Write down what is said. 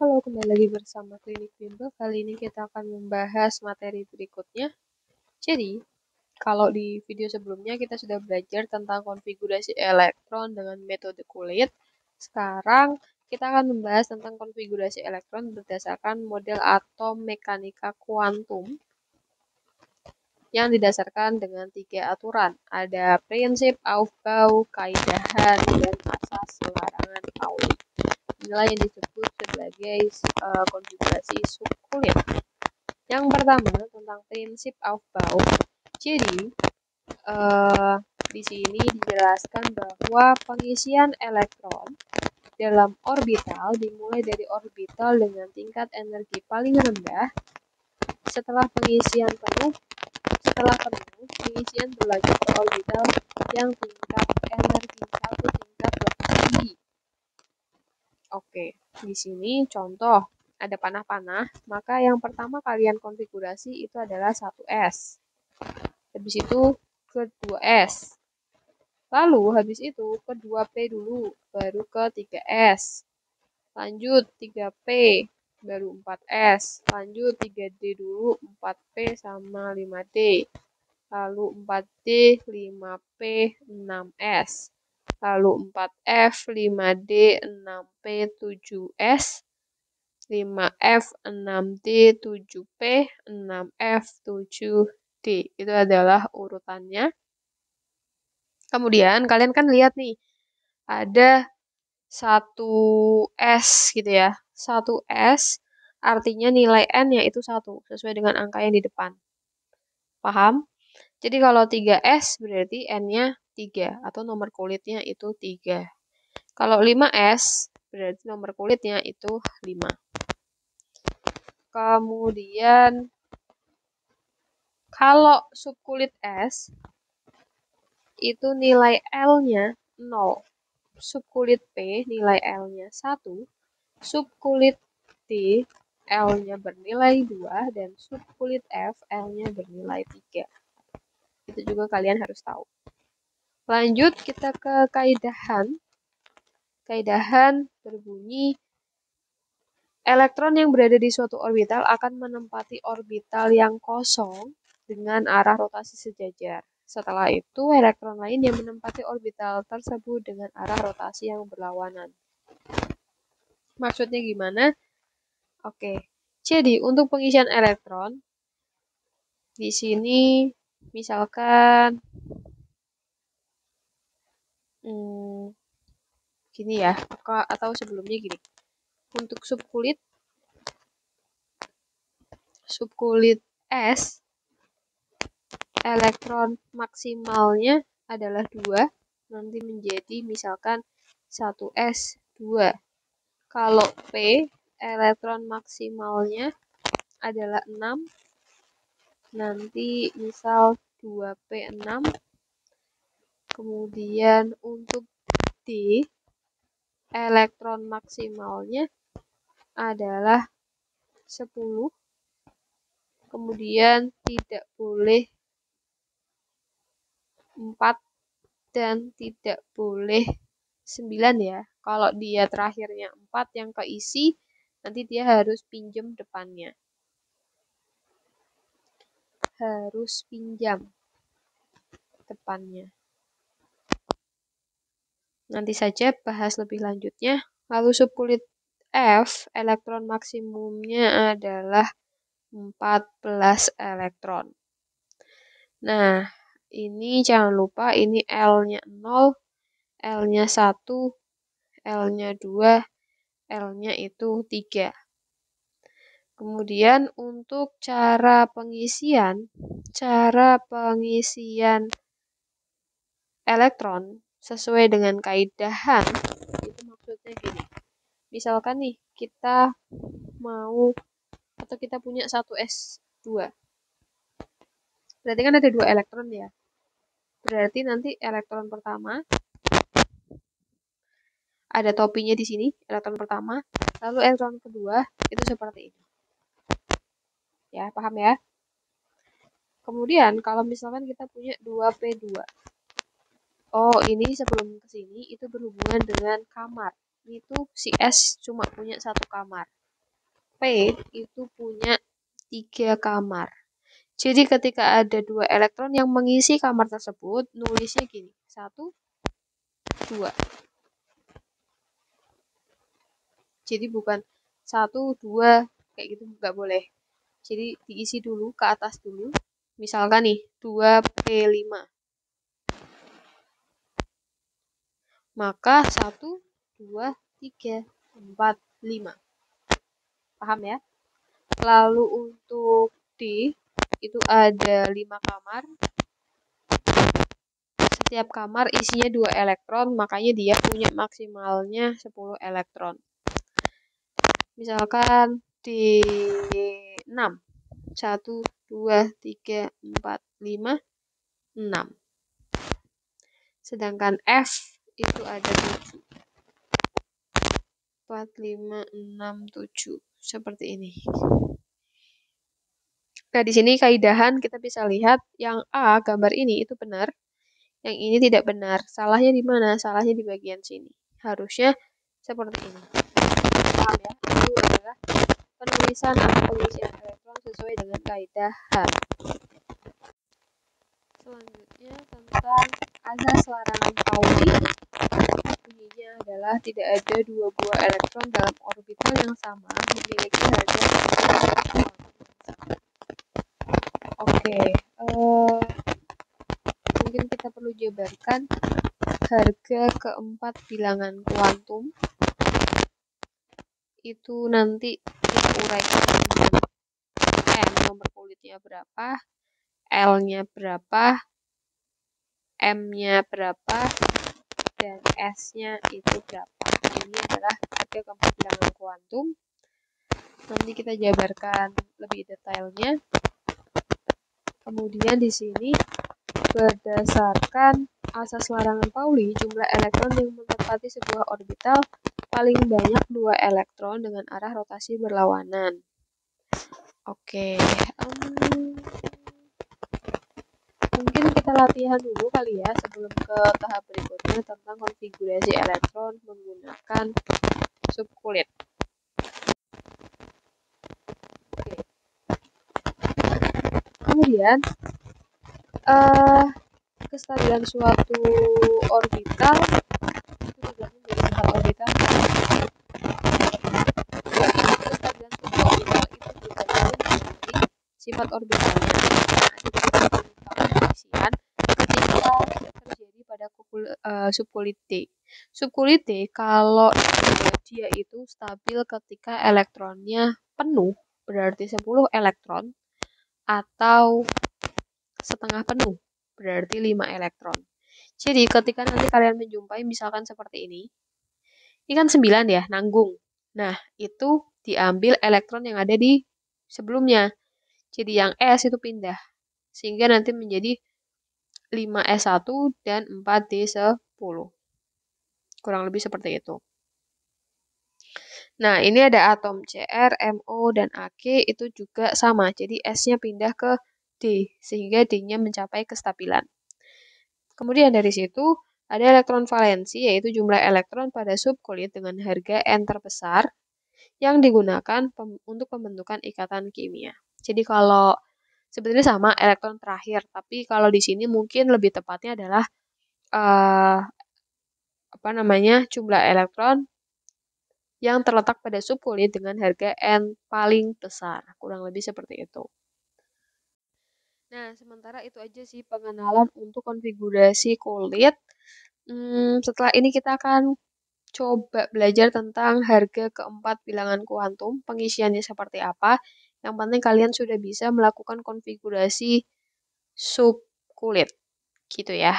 Halo, kembali lagi bersama Klinik Bimbel. Kali ini kita akan membahas materi berikutnya. Jadi, kalau di video sebelumnya kita sudah belajar tentang konfigurasi elektron dengan metode kulit. Sekarang kita akan membahas tentang konfigurasi elektron berdasarkan model atom mekanika kuantum yang didasarkan dengan 3 aturan. Ada prinsip, Aufbau, kaidahan, dan asas larangan Pauli. Inilah yang disebut sebagai konfigurasi subkulit. Yang pertama tentang prinsip Aufbau. Jadi di sini dijelaskan bahwa pengisian elektron dalam orbital dimulai dari orbital dengan tingkat energi paling rendah. Setelah pengisian penuh, pengisian berlanjut ke orbital yang tingkat energi satu tingkat lebih tinggi. Oke, di sini contoh ada panah-panah, maka yang pertama kalian konfigurasi itu adalah 1S. Habis itu ke 2S. Lalu habis itu ke 2P dulu, baru ke 3S. Lanjut 3P, baru 4S. Lanjut 3D dulu, 4P sama 5D. Lalu 4D, 5P, 6S. Lalu 4F, 5D, 6P, 7S, 5F, 6D, 7P, 6F, 7D. Itu adalah urutannya. Kemudian kalian kan lihat nih, ada 1S gitu ya. 1S artinya nilai N yaitu 1, sesuai dengan angka yang di depan. Paham? Jadi kalau 3S berarti N-nya 3 atau nomor kulitnya itu 3. Kalau 5S berarti nomor kulitnya itu 5. Kemudian kalau subkulit S itu nilai L-nya 0. Subkulit P nilai L-nya 1. Subkulit D L-nya bernilai 2 dan subkulit F L-nya bernilai 3. Itu juga kalian harus tahu. Lanjut kita ke kaidahan. Kaidahan berbunyi elektron yang berada di suatu orbital akan menempati orbital yang kosong dengan arah rotasi sejajar. Setelah itu, elektron lain yang menempati orbital tersebut dengan arah rotasi yang berlawanan. Maksudnya gimana? Oke. Jadi, untuk pengisian elektron di sini misalkan gini ya, atau sebelumnya gini. Untuk subkulit S, elektron maksimalnya adalah 2, nanti menjadi misalkan 1S 2. Kalau P, elektron maksimalnya adalah 6, nanti misal 2P 6. Kemudian untuk D, elektron maksimalnya adalah 10. Kemudian tidak boleh 4 dan tidak boleh 9 ya. Kalau dia terakhirnya 4 yang keisi, nanti dia harus pinjam depannya. Harus pinjam depannya. Nanti saja bahas lebih lanjutnya. Lalu subkulit F, elektron maksimumnya adalah 14 elektron. Nah, ini jangan lupa ini L-nya 0, L-nya 1, L-nya 2, L-nya itu 3. Kemudian untuk cara pengisian elektron sesuai dengan kaidahan itu maksudnya gini. Misalkan nih kita mau atau kita punya 1S2. Berarti kan ada 2 elektron ya. Berarti nanti elektron pertama ada topinya di sini, elektron pertama, lalu elektron kedua itu seperti ini. Ya, paham ya? Kemudian kalau misalkan kita punya 2P2. Oh, ini sebelum ke sini itu berhubungan dengan kamar. Itu si S cuma punya 1 kamar. P itu punya 3 kamar. Jadi ketika ada 2 elektron yang mengisi kamar tersebut, nulisnya gini, 1, 2. Jadi bukan 1, 2, kayak gitu, nggak boleh. Jadi diisi dulu, ke atas dulu. Misalkan nih, 2P5. Maka 1, 2, 3, 4, 5. Paham ya? Lalu untuk D, itu ada 5 kamar. Setiap kamar isinya 2 elektron, makanya dia punya maksimalnya 10 elektron. Misalkan di 6. 1, 2, 3, 4, 5, 6. Sedangkan F itu ada 7. 4, 5, 6, 7. Seperti ini. Nah, di sini kaidahan kita bisa lihat yang A, gambar ini itu benar. Yang ini tidak benar. Salahnya di mana? Salahnya di bagian sini. Harusnya seperti ini. Paham ya? Itu adalah penulisan atau pengisian elektron sesuai dengan kaidah H. Selanjutnya tentang asas larangan Pauli. Bunyinya adalah tidak ada 2 buah elektron dalam orbital yang sama memiliki harga Oke, mungkin kita perlu jabarkan harga keempat bilangan kuantum itu nanti kita uraikan dengan M nomor politnya berapa, L-nya berapa, M-nya berapa, dan S-nya itu berapa. Ini adalah harga keempat bilangan kuantum. Nanti kita jabarkan lebih detailnya. Kemudian di sini berdasarkan asas larangan Pauli, jumlah elektron yang menempati sebuah orbital paling banyak 2 elektron dengan arah rotasi berlawanan. Oke, mungkin kita latihan dulu kali ya sebelum ke tahap berikutnya tentang konfigurasi elektron menggunakan subkulit. Oke. Kemudian kestabilan suatu orbital itu tergantung dari sifat orbital. Kestabilan suatu orbital itu tergantung dari sifat orbitalnya. Ketika terjadi pada subkulit D. Subkulit D kalau dia itu stabil ketika elektronnya penuh, berarti 10 elektron, atau setengah penuh, berarti 5 elektron. Jadi ketika nanti kalian menjumpai misalkan seperti ini kan 9 ya, nanggung. Nah, itu diambil elektron yang ada di sebelumnya. Jadi yang S itu pindah. Sehingga nanti menjadi 5S1 dan 4D10. Kurang lebih seperti itu. Nah, ini ada atom Cr, MO, dan Ag itu juga sama. Jadi S-nya pindah ke D, sehingga D-nya mencapai kestabilan. Kemudian dari situ ada elektron valensi, yaitu jumlah elektron pada subkulit dengan harga N terbesar yang digunakan untuk pembentukan ikatan kimia. Jadi kalau sebenarnya sama elektron terakhir, tapi kalau di sini mungkin lebih tepatnya adalah jumlah elektron yang terletak pada subkulit dengan harga N paling besar. Kurang lebih seperti itu. Nah, sementara itu aja sih pengenalan untuk konfigurasi kulit. Setelah ini kita akan coba belajar tentang harga keempat bilangan kuantum, pengisiannya seperti apa. Yang penting kalian sudah bisa melakukan konfigurasi subkulit. Gitu ya.